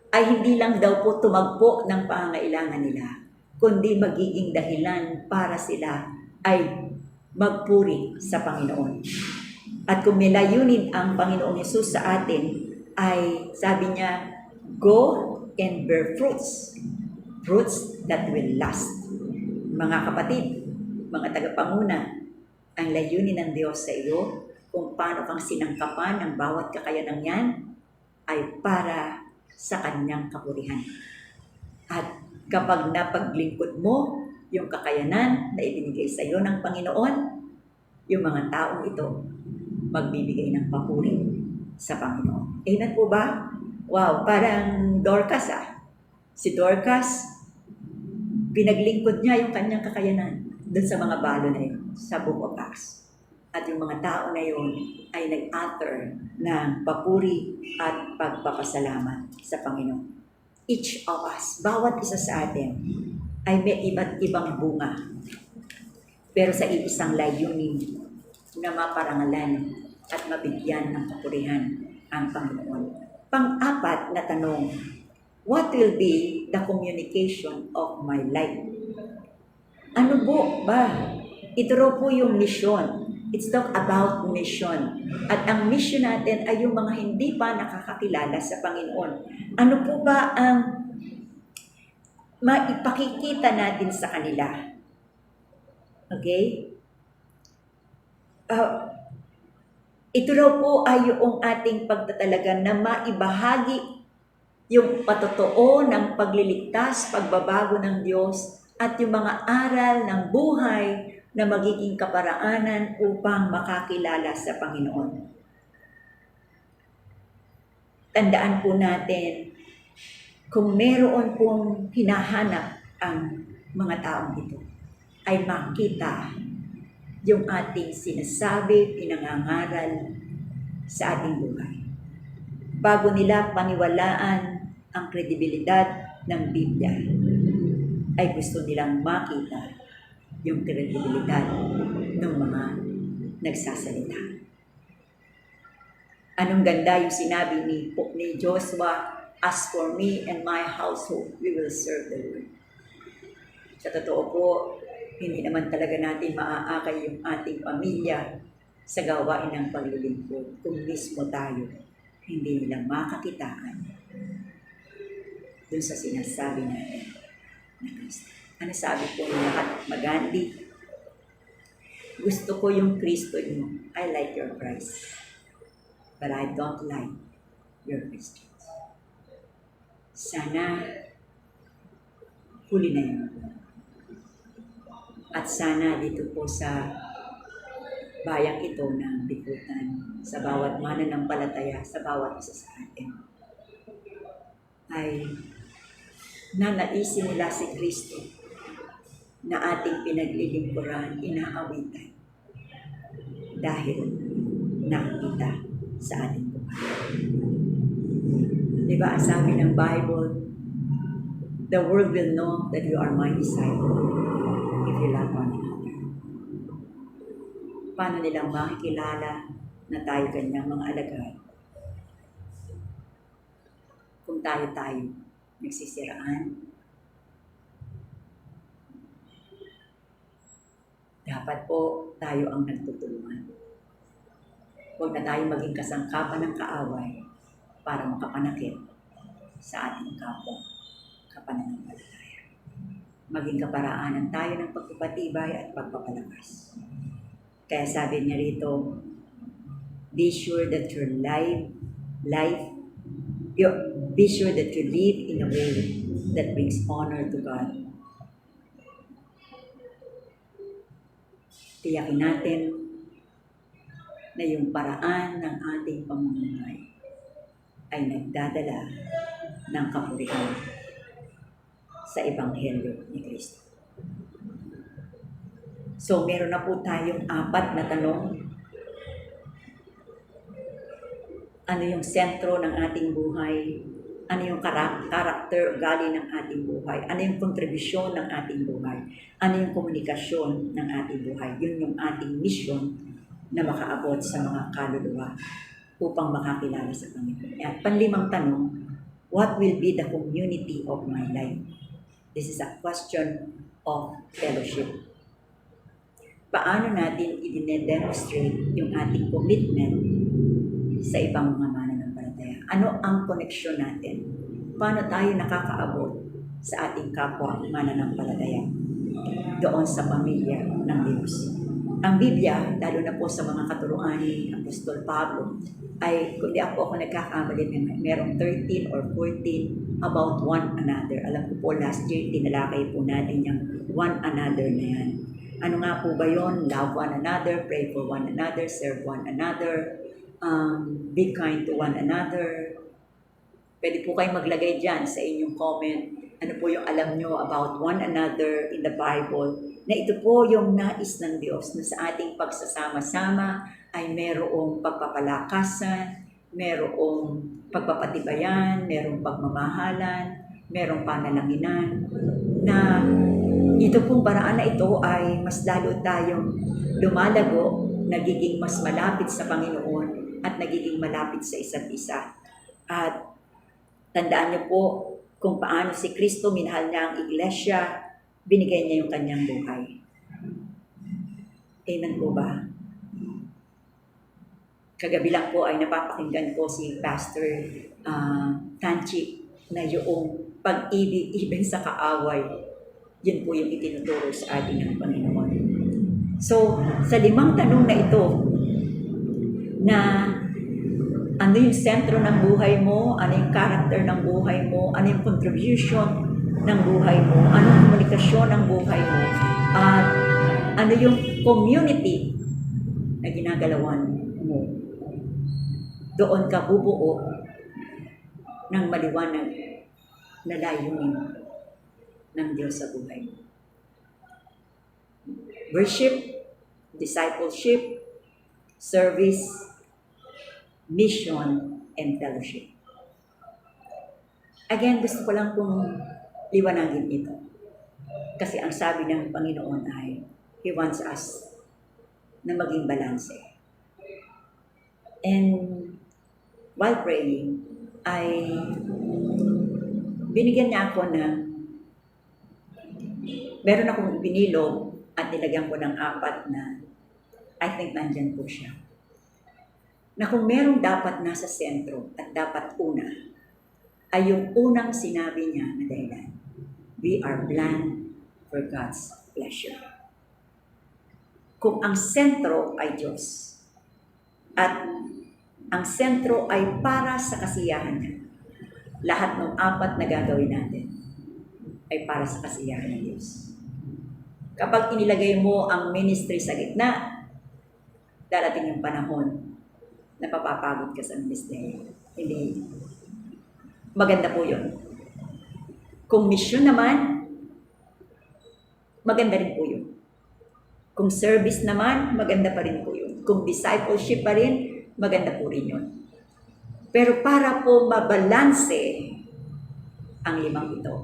ay hindi lang daw po tumagpo ng pangangailangan nila, kundi magiging dahilan para sila ay magpuri sa Panginoon. At kung may layunin ang Panginoong Hesus sa atin, ay sabi niya, go and bear fruits. Fruits that will last. Mga kapatid, mga tagapanguna, ang layunin ng Diyos sa iyo, kung paano kang sinangkapan ng bawat kakayanan yan, ay para sa kanyang kapurihan. At kapag napaglingkod mo yung kakayanan na ibinigay sa iyo ng Panginoon, yung mga taong ito magbibigay ng papuri sa Panginoon. Amen po ba? Wow, parang Dorcas Si Dorcas, pinaglingkod niya yung kanyang kakayanan doon sa mga balo na yun, sa Book of Acts. At yung mga tao na yun ay nag-utter ng papuri at pagpapasalamat sa Panginoon. Each of us, bawat isa sa atin, ay may iba't ibang bunga. Pero sa iisang layunin na maparangalan at mabigyan ng kapurihan ang Panginoon. Pang-apat na tanong, what will be the communication of my life? Ano po ba? Ito raw po yung mission. It's talk about mission. At ang mission natin ay yung mga hindi pa nakakakilala sa Panginoon. Ano po ba ang maipakikita natin sa kanila? Okay? Ito raw po ay yung ating pagtatalaga na maibahagi yung patotoo ng pagliligtas, pagbabago ng Diyos, at yung mga aral ng buhay na magiging kaparaanan upang makakilala sa Panginoon. Tandaan po natin, kung meron pong hinahanap ang mga taong ito, ay makita yung ating sinasabi, pinangangaral sa ating buhay. Bago nila paniwalaan ang kredibilidad ng Biblia, ay gusto nilang makita yung kredibilidad ng mga nagsasalita. Anong ganda yung sinabi ni Joshua, as for me and my household, we will serve the Lord. Sa totoo po, hindi naman talaga natin maaakay yung ating pamilya sa gawain ng paglilingkod kung mismo tayo hindi nila makakitaan dun sa sinasabi natin na Kristo. Ano sabi po ni Mahatma Gandhi? Gusto ko yung Kristo mo. I like your Christ. But I don't like your Christians. Sana huli na yun. At sana dito po sa bayang ito ng Bikutan, sa bawat mananampalataya, sa bawat isa sa atin, ay nanaisin nila si Kristo na ating pinaglilingkuran, inaawitan dahil nakita sa ating buhay. Diba ang sabi ng Bible, the world will know that you are my disciple if you love one another. Paano nilang makikilala na tayo kanyang mga alagad kung tayo nagsisiraan? Dapat po tayo ang nagtutulungan. Huwag na tayo maging kasangkapan ng kaaway para makapanakit sa ating kapwa kapananampalataya. Maging kaparaanan tayo ng pagpapatibay at pagpapalakas. Kaya sabi niya rito, be sure that you live in a way that brings honor to God. Tiyakin natin na yung paraan ng ating pamumuhay ay nagdadala ng kapurihan sa Ebanghelyo ni Kristo. So, meron na po tayong 4 na tanong. Ano yung sentro ng ating buhay? Ano yung karakter, ugali ng ating buhay? Ano yung kontribusyon ng ating buhay? Ano yung komunikasyon ng ating buhay? Yun yung ating mission na makaabot sa mga kaluluwa upang makakilala sa Panginoon. At panlimang tanong, what will be the community of my life? This is a question of fellowship. Paano natin i-demonstrate yung ating commitment sa ibang mga mananampalataya? Ano ang koneksyon natin? Paano tayo nakakaabot sa ating kapwa mananampalataya doon sa pamilya ng Diyos? Ang Biblia, lalo na po sa mga katuruan ni Apostol Pablo, ay kung di ako nagkakamali, merong 13 or 14 about one another. Alam ko po last year, tinalakay po natin yung one another na yan. Ano nga po ba yun? Love one another, pray for one another, serve one another, be kind to one another. Pwede po kayo maglagay dyan sa inyong comment. Ano po yung alam nyo about one another in the Bible? Na ito po yung nais ng Diyos na sa ating pagsasama-sama ay merong pagpapalakasan, merong pagpapatibayan, merong pagmamahalan, merong panalanginan, na ito pong paraan na ito ay mas lalo tayong lumalago, nagiging mas malapit sa Panginoon at nagiging malapit sa isa't isa. At tandaan niyo po kung paano si Kristo minahal niya ang iglesia, binigay niya yung kanyang buhay. Amen po ba? Kagabi lang po ay napapakinggan ko si Pastor Tanchi na yung pag-ibig even sa kaaway, yun po yung itinuturo sa atin ng Panginoon. So, sa 5 tanong na ito, na ano yung sentro ng buhay mo, ano yung character ng buhay mo, ano yung contribution ng buhay mo, ano yung komunikasyon ng buhay mo, at ano yung community na ginagalawan mo. Doon ka bubuo ng maliwanag na layunin ng Diyos sa buhay mo. Worship, discipleship, service, mission, and fellowship. Again, gusto ko lang pong liwanagin ito. Kasi ang sabi ng Panginoon ay, He wants us na maging balanse. And while praying, ay binigyan niya ako ng, meron akong ibinilog at nilagyan ko ng 4 na, I think nandyan po siya. Na kung merong dapat nasa sentro at dapat una, ay yung unang sinabi niya na dahilan. We are planned for God's pleasure. Kung ang sentro ay Diyos, at ang sentro ay para sa kasiyahan niya, lahat ng 4 na gagawin natin ay para sa kasiyahan ng Diyos. Kapag inilagay mo ang ministry sa gitna, darating yung panahon na papapagod ka sa ministry. Hindi. Maganda po yun. Kung mission naman, maganda rin po yun. Kung service naman, maganda pa rin po yun. Kung discipleship pa rin, maganda po rin yun. Pero para po mabalanse ang 5 ito,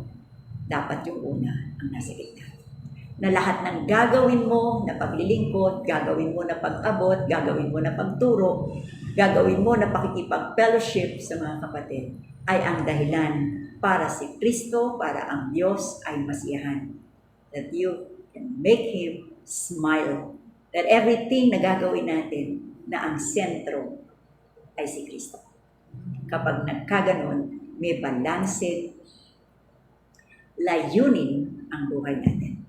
dapat yung una ang nasa gitna. Na lahat ng gagawin mo na paglilingkod, gagawin mo na pag-abot, gagawin mo na pagturo, gagawin mo na pakikipag-fellowship sa mga kapatid, ay ang dahilan para si Kristo, para ang Diyos ay masiyahan. That you can make Him smile. That everything na gagawin natin, na ang sentro ay si Kristo. Kapag nagkaganon, may balanse, layunin ang buhay natin.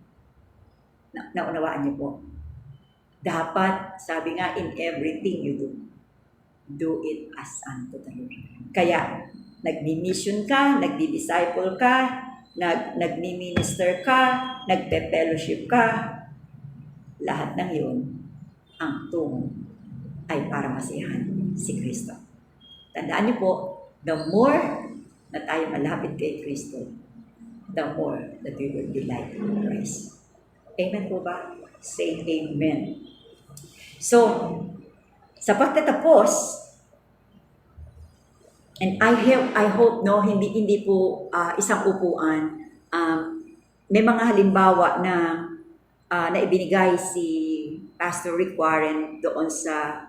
Naunawaan niyo po. Dapat, sabi nga, in everything you do it as unto the Lord. Kaya, nagmi-mission ka, nagdi-disciple ka, nagmi-minister ka, nagpe-fellowship ka, lahat ng yun, ang tungo ay para masiyahan si Kristo. Tandaan niyo po, the more na tayo malapit kay Kristo, the more that we will be like Christ. Amen po ba? Say amen. So, sa pagtatapos, and I hope no, hindi po isang upuan, may mga halimbawa na ibinigay si Pastor Rick Warren doon sa,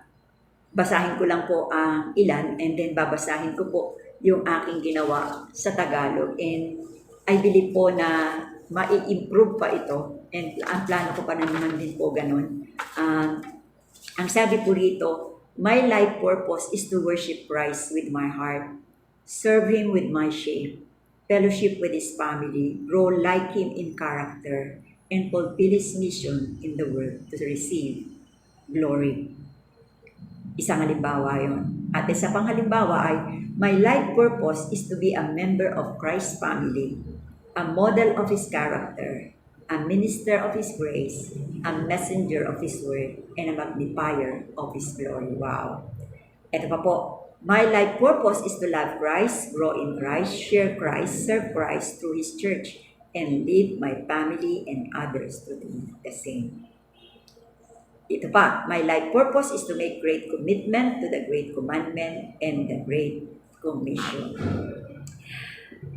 basahin ko lang po ang ilan and then babasahin ko po yung aking ginawa sa Tagalog, and I believe po na mai-improve pa ito, and ang plano ko pa naman din po ganun. Ang sabi po rito, my life purpose is to worship Christ with my heart, serve Him with my shape, fellowship with His family, grow like Him in character, and fulfill His mission in the world to receive glory. Isang halimbawa yun. At isa pang halimbawa ay, my life purpose is to be a member of Christ's family, a model of His character, a minister of His grace, a messenger of His word, and a magnifier of His glory. Wow! Ito pa po, my life purpose is to love Christ, grow in Christ, share Christ, serve Christ through His church, and lead my family and others to do the same. Ito pa, my life purpose is to make great commitment to the great commandment and the great commission.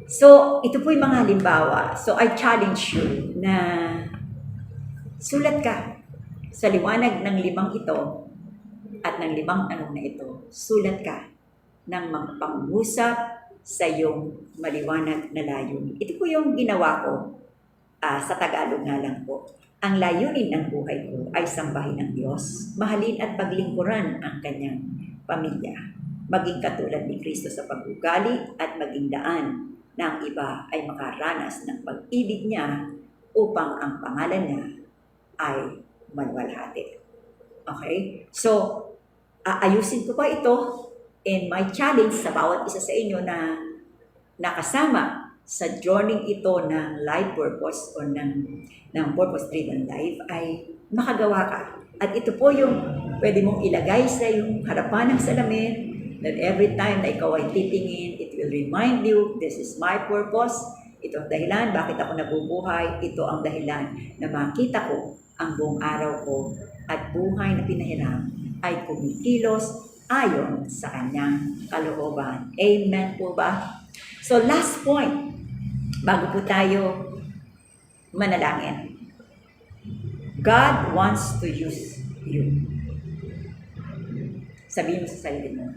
So, ito po yung mga halimbawa. So, I challenge you na sulat ka sa liwanag ng 5 ito at ng 5 tanong na ito. Sulat ka ng magpangusap sa iyong maliwanag na layunin. Ito po yung ginawa ko sa Tagalog nga lang po. Ang layunin ng buhay ko ay sambahin ng Diyos, mahalin at paglingkuran ang kanyang pamilya, maging katulad ni Kristo sa pag-ugali at maging daan na ang iba ay makaranas ng pag-ibig niya upang ang pangalan niya ay maluwalhati. Okay? So, aayusin ko pa ito, and my challenge sa bawat isa sa inyo na nakasama sa journey ito ng life purpose o ng purpose-driven life ay makagawa ka. At ito po yung pwede mong ilagay sa yung harapan ng salamin, that every time na ikaw ay titingin, it will remind you, this is my purpose. Ito ang dahilan bakit ako nabubuhay. Ito ang dahilan na makita ko ang buong araw ko at buhay na pinahiram ay kumikilos ayon sa kanyang kalooban. Amen po ba? So last point, bago po tayo manalangin. God wants to use you. Sabihin mo sa sarili mo,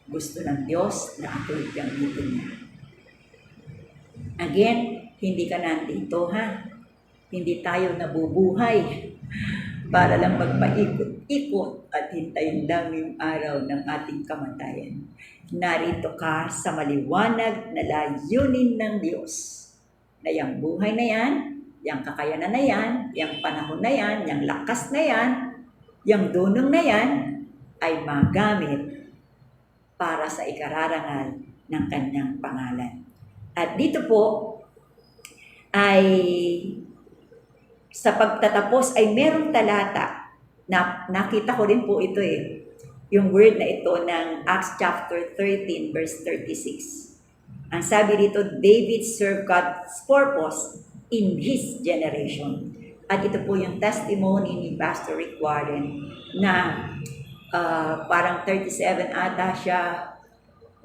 gusto ng Diyos na ako'y gamitin niya. Again, hindi ka nandito ha. Hindi tayo nabubuhay para lang magpaikot-ikot at hintayin lang yung araw ng ating kamatayan. Narito ka sa maliwanag na layunin ng Diyos. Na yung buhay na yan, yung kakayanan na yan, yung panahon na yan, yung lakas na yan, yung dunong na yan, ay magamit para sa ikararangal ng kanyang pangalan. At dito po ay sa pagtatapos ay merong talata na nakita ko rin po ito yung word na ito ng Acts chapter 13 verse 36. Ang sabi dito, David served God's purpose in his generation. At ito po yung testimony ni Pastor Rick Warren na parang 37 ata siya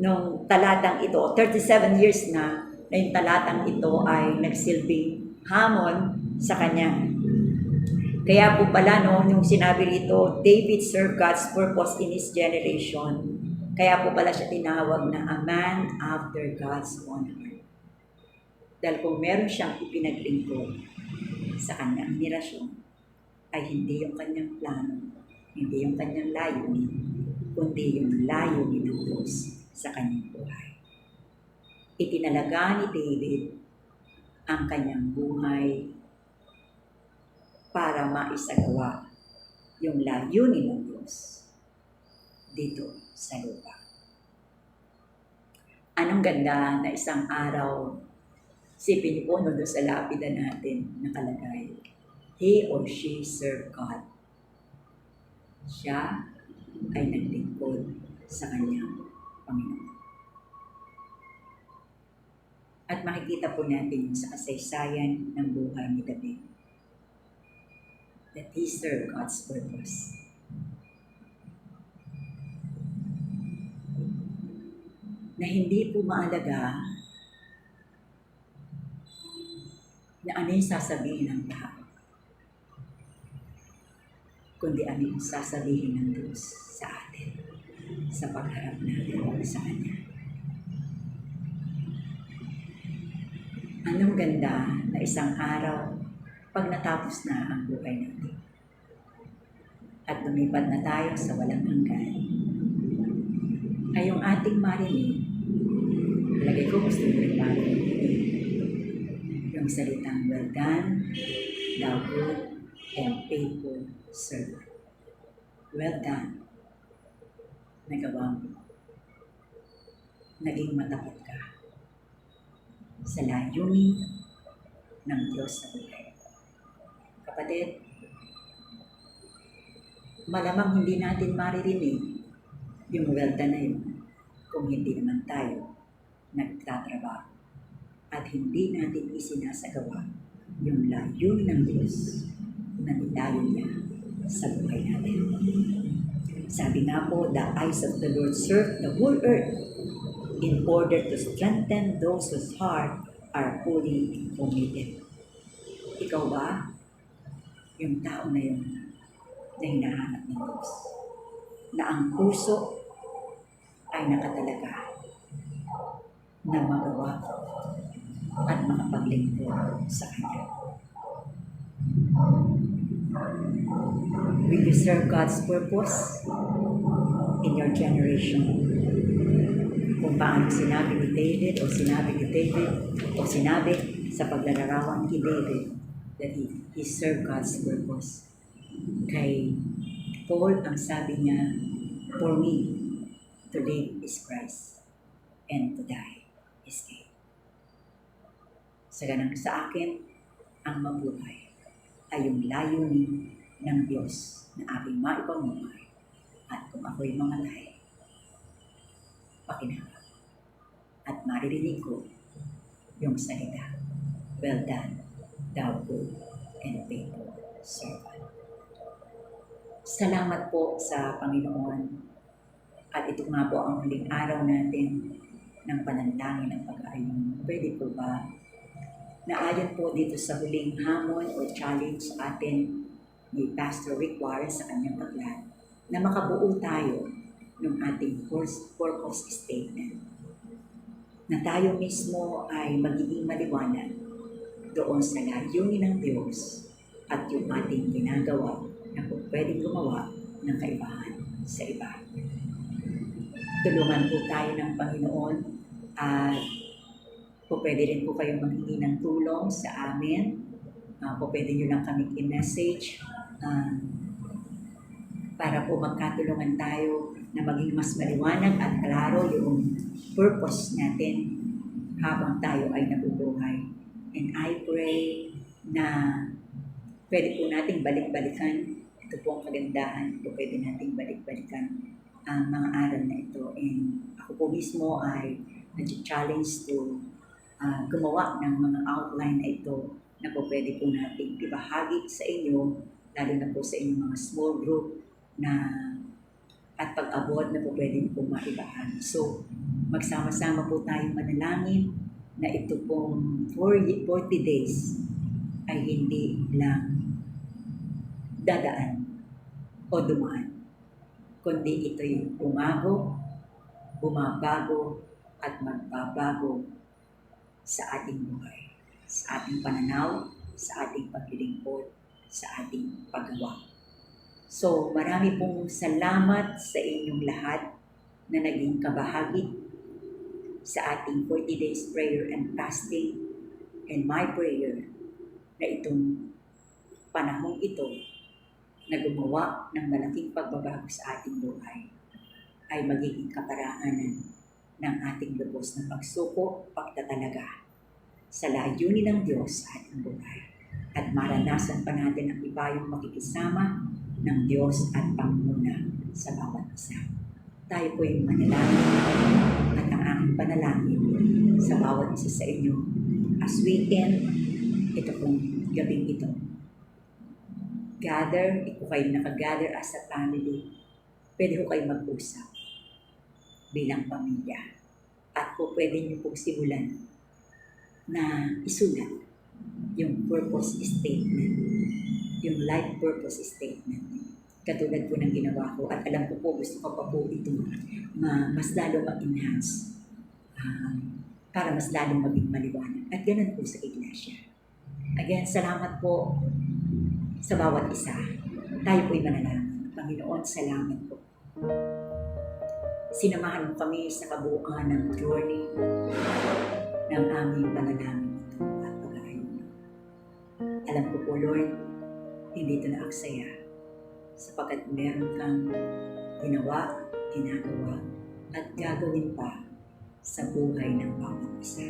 nung talatang ito, 37 years na yung talatang ito ay nagsilbing hamon sa kanya. Kaya po pala yung sinabi rito, David served God's purpose in his generation. Kaya po pala siya tinawag na a man after God's own heart. Dahil kung meron siyang ipinaglingkod sa kanyang mirasyon, ay hindi yung kanyang plano, hindi yung kanyang layunin, kundi yung layunin ng Diyos sa kanyang buhay. Itinalaga ni David ang kanyang buhay para maisagawa yung layunin ng Diyos dito sa lupa. Anong ganda na isang araw, sipin niyo po doon sa lapida natin nakalagay, He or she served God. Siya ay naglingkod sa kanyang Panginoon. At makikita po natin sa kasaysayan ng buhay ni David that he served God's purpose. Na hindi po maalaga na ano yung sasabihin ng tao, kundi ano yung sasabihin ng Diyos sa atin, sa pagharap natin sa Kanya. Anong ganda na isang araw pag natapos na ang buhay natin at lumipad na tayo sa walang hanggan, ay yung ating marinig, lagay ko gusto mo rin marinig, yung salitang, well done, thou good and faithful servant. Well done. Nagawa mo. Naging matapat ka sa layunin ng Diyos sa buhay. Kapatid, malamang hindi natin maririnig yung well done na yun kung hindi naman tayo nagtatrabaho at hindi natin isinasagawa yung layunin ng Diyos na nilayo niya sa buhay natin. Sabi nga po, the eyes of the Lord search the whole earth in order to strengthen those whose heart are fully committed. Ikaw ba yung tao na yun na hinahanap ng Diyos? Na ang puso ay nakatalaga na magawa at makapaglingkod sa Kanya. Will you serve God's purpose in your generation? Kung paano sinabi ni David sa paglalarawan ni David that he served God's purpose. Kay Paul, ang sabi niya, for me, to live is Christ and to die is gain. Sa akin, ang mabuhay ay yung layunin ng Diyos na aking maipamuhay at kung ako'y mamatay, pakinabang at maririnig ko yung salita, well done, thou good and faithful servant. Salamat po sa Panginoon at ito nga po ang huling araw natin ng panalangin ng pag-aayon. Pwede po ba na ayon po dito sa huling hamon o challenge atin ni Pastor Rick Juarez sa kanyang aklat na makabuo tayo ng ating purpose statement. Na tayo mismo ay magiging maliwanag doon sa layunin ng Diyos at yung ating ginagawa na kung pwedeng gumawa ng kaibahan sa iba. Tulungan po tayo ng Panginoon at po pwede rin po kayong maghingi ng tulong sa amin. Po pwede nyo lang kami i-message para po magkatulungan tayo na maging mas maliwanag at klaro yung purpose natin habang tayo ay nabubuhay. And I pray na pwede po nating balik-balikan. Ito po ang kagandahan. Po pwede nating balik-balikan ang mga aral na ito. And ako po mismo ay nag-challenge to gumawa ng mga outline na ito na po pwede po nating ibahagi sa inyo, lalo na po sa inyong mga small group na at pag-abot na po pwede po maibahagi. So, magsama-sama po tayong manalangin na ito pong 40 days ay hindi lang dadaan o dumaan, kundi ito'y bumabago at magbabago sa ating buhay, sa ating pananaw, sa ating paglilingkod, sa ating paggawa. So, marami pong salamat sa inyong lahat na naging kabahagi sa ating 40 days prayer and fasting, and my prayer na itong panahong ito na gumawa ng malaking pagbabago sa ating buhay ay magiging kaparaanan ng ating lubos na pagsuko, pagtatalaga sa layunin ng Diyos sa ating buhay. At at maranasan pa natin ang ibayong makikisama ng Diyos at panguna sa bawat isa. Tayo po yung manalangin at ang aking panalangin sa bawat isa sa inyo as weekend, ito pong gabing ito. Gather, ito kayo nakagather as a family. Pwede ko kayo mag-usap bilang pamilya. At po pwede niyo pong simulan na isulat yung purpose statement, yung life purpose statement. Katulad po ng ginawa ko at alam ko po gusto ko pa po ito mas lalo ma-enhance para mas lalo maging maliwanag. At ganun po sa iglesia. Again, salamat po sa bawat isa. Tayo po'y manalangin. Panginoon, salamat po. Sinamahan mo kami sa kabuuan ng journey ng aming panalangin ito at pag-aayon. Alam ko po, Lord, hindi ito naaksaya sapagkat meron kang ginawa, ginagawa, at gagawin pa sa buhay ng bawat isa.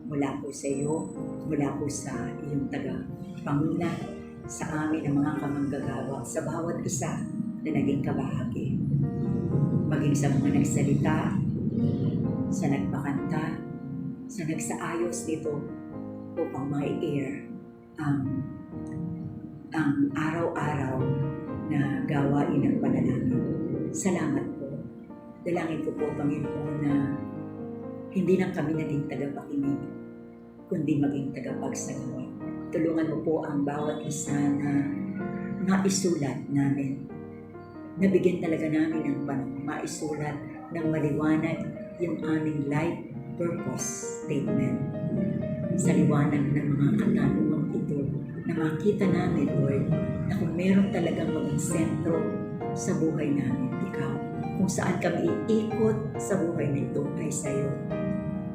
Mula po sa iyo, mula po sa iyong tagapanguna, sa amin ang mga kamanggagawa, sa bawat isa na naging kabahagi. Maging sa mga nagsalita, sa nagpakanta, sa nagsaayos dito upang ma-air ang araw-araw na gawain ng panalangin. Salamat po. Dalangin ko po, Panginoon, na hindi lang kami naging tagapakinig, kundi maging tagapagsagawa. Tulungan mo po ang bawat isa na maisulat namin. Nabigyan talaga namin ng panahon maisulat ng maliwanag yung aming life purpose statement. Sa liwanag ng mga katanungan ito, na makita namin, Lord, na kung meron talagang maging sentro sa buhay namin, Ikaw. Kung saan kami iikot sa buhay na ito ay sa iyo.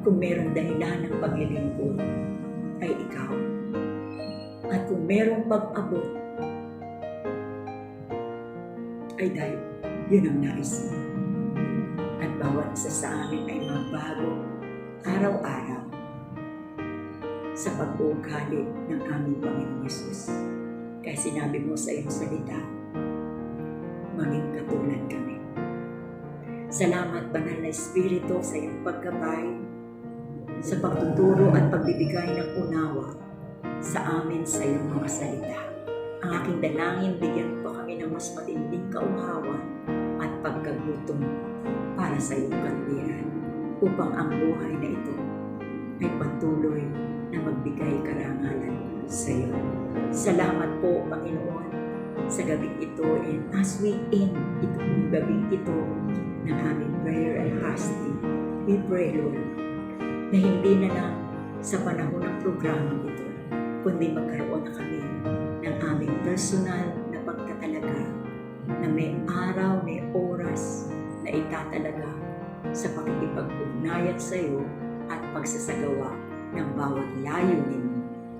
Kung meron dahilan ng paglilingkod, ay Ikaw. At kung merong pag-abot, ay dahil yun ang nais mo. At bawat isa sa amin ay mabago araw-araw sa pag-uugali ng aming Panginoon Yesus. Kaya sinabi mo sa iyong salita, maging katulad kami. Salamat, Banal na Espiritu, sa iyong paggabay, sa pagtuturo at pagbibigay ng unawa sa amin sa iyong mga salita. Ang aking dalangin, bigyan pa kami ng mas matinding kauhawan at pagkagutom para sa iyong katwiran upang ang buhay na ito ay patuloy na magbigay karangalan sa iyo. Salamat po, Panginoon, sa gabing ito and as we end itong gabing ito ng aming prayer and fasting, we pray, Lord, na hindi na lang sa panahon ng programa ito, kundi magkaroon na kami ng aming personal na pagtatalaga na may araw, may oras na itatalaga sa pakikipag-ugnayan sa iyo at pagsasagawa ng bawat layunin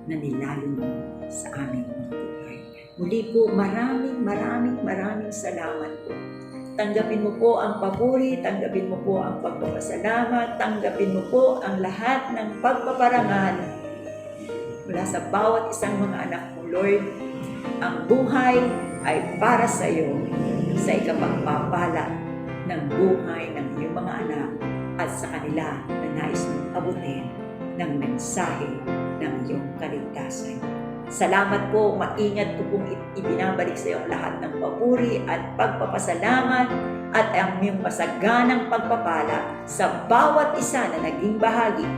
na nilayo mo sa aming buhay. Muli po, maraming salamat po. Tanggapin mo po ang papuri, tanggapin mo po ang pagpapasalamat, tanggapin mo po ang lahat ng pagpaparangal mula sa bawat isang mga anak mo, Lord. Ang buhay ay para sa iyo, sa ikapagpapala ng buhay ng iyong mga anak at sa kanila na nais mong abutin ng mensahe ng iyong kaligtasan. Salamat po, maingat ko pong ibinabalik sa iyo lahat ng papuri at pagpapasalamat at ang iyong masaganang pagpapala sa bawat isa na naging bahagi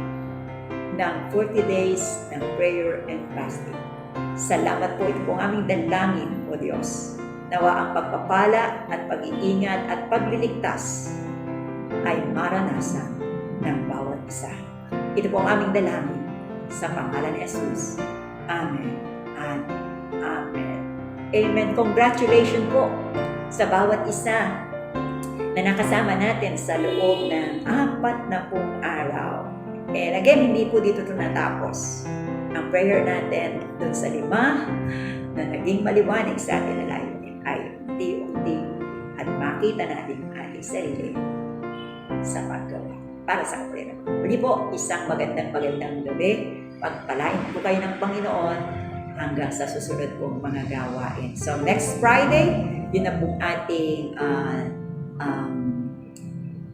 ng 40 days ng prayer and fasting. Salamat po, ito po ang aming dalangin, O Diyos. Nawa ang pagpapala at pag-iingat at pagliligtas ay maranasan ng bawat isa. Ito po ang aming dalangin sa pangalan ni Jesus. Amen and Amen. Amen. Congratulations po sa bawat isa na nakasama natin sa loob ng 40 araw. And again, hindi po dito ito natapos. Ang prayer natin dun sa 5 na naging maliwanag sa atin na layunin ay unti-unti at makita natin ang ating sarili sa paggawa para sa kapatid. Muli po, isang magandang gabi. Pagpalain po kayo ng Panginoon hanggang sa susunod pong mga gawain. So next Friday, yun na pong ating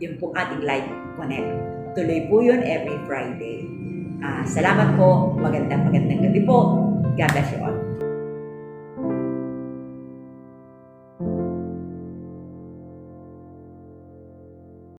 yung pong ating live connect. Tuloy po yun every Friday. Salamat po. Magandang gabi po. God bless you all.